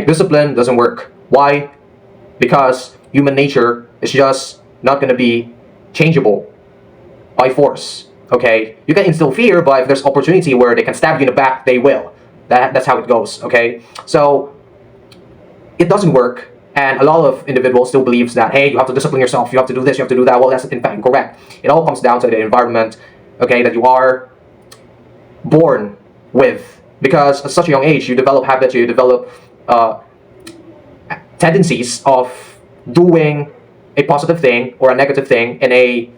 Discipline doesn't work. Why? Because human nature is just not going to be changeable by force. Okay, you can instill fear, but if there's opportunity where they can stab you in the back, they will. That's how it goes. Okay, so it doesn't work, and a lot of individuals still believes that, hey, you have to discipline yourself, you have to do this, you have to do that. Well, that's in fact incorrect. It all comes down to the environment, okay, that you are born with, because at such a young age you develop habits, you develop tendencies of doing a positive thing or a negative thing in a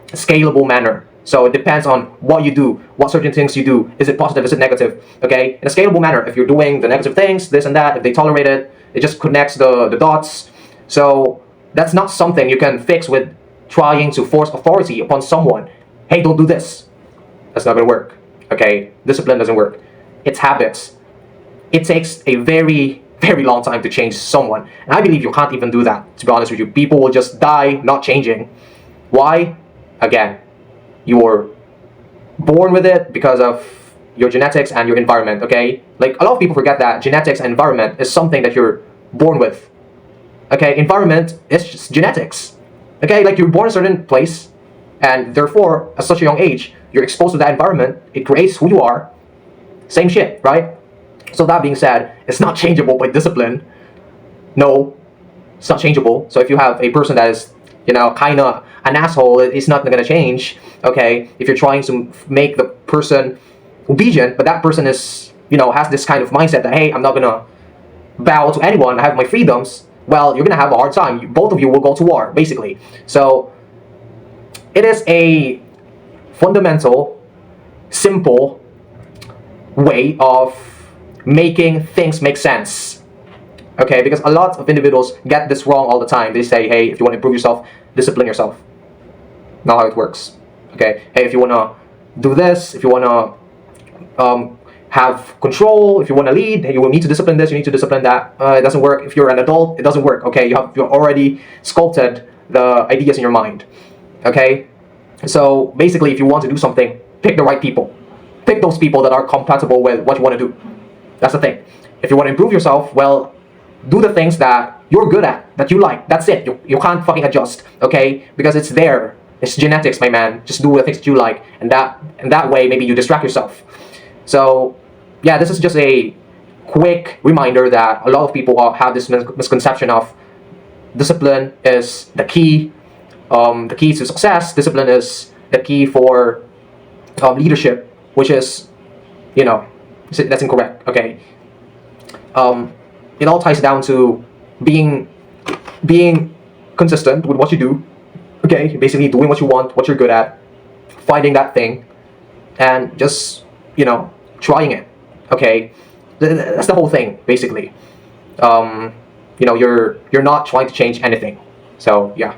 scalable manner. So it depends on what you do, what certain things you do. Is it positive? Is it negative? Okay, in a scalable manner. If you're doing the negative things, this and that, if they tolerate it, it just connects the dots. So that's not something you can fix with trying to force authority upon someone. Hey, don't do this. That's not gonna work. Okay, discipline doesn't work. It's habits. It takes a very, very long time to change someone, and I believe you can't even do that. To be honest with you, people will just die not changing. Why? Again, you were born with it because of your genetics and your environment. Okay, like a lot of people forget that genetics and environment is something that you're born with. Okay, environment is just genetics. Okay, like you're born in a certain place, and therefore at such a young age you're exposed to that environment. It creates who you are. Same shit, right? So that being said, it's not changeable by discipline. No, it's not changeable. So if you have a person that is, kind of an asshole, it's not going to change. Okay, if you're trying to make the person obedient, but that person is, has this kind of mindset that, hey, I'm not going to bow to anyone, I have my freedoms, well, you're going to have a hard time. Both of you will go to war, basically. So it is a fundamental, simple way of making things make sense. Okay, because a lot of individuals get this wrong all the time. They say, hey, if you want to improve yourself, discipline yourself. Not how it works. Okay, hey, if you want to do this, if you want to have control, if you want to lead, hey, you will need to discipline this, you need to discipline that. It doesn't work. If you're an adult, it doesn't work. Okay, you've already sculpted the ideas in your mind. Okay, so basically, if you want to do something, pick the right people. Pick those people that are compatible with what you want to do. That's the thing. If you want to improve yourself, well, do the things that you're good at, that you like. That's it. You can't fucking adjust, okay? Because it's there. It's genetics, my man. Just do the things that you like, and that way maybe you distract yourself. So yeah, this is just a quick reminder that a lot of people have this misconception of discipline is the key. The key to success. Discipline is the key for leadership, which is, that's incorrect. Okay. It all ties down to being consistent with what you do. Okay, basically doing what you want, what you're good at, finding that thing, and just trying it. Okay, that's the whole thing basically. You're not trying to change anything. So yeah.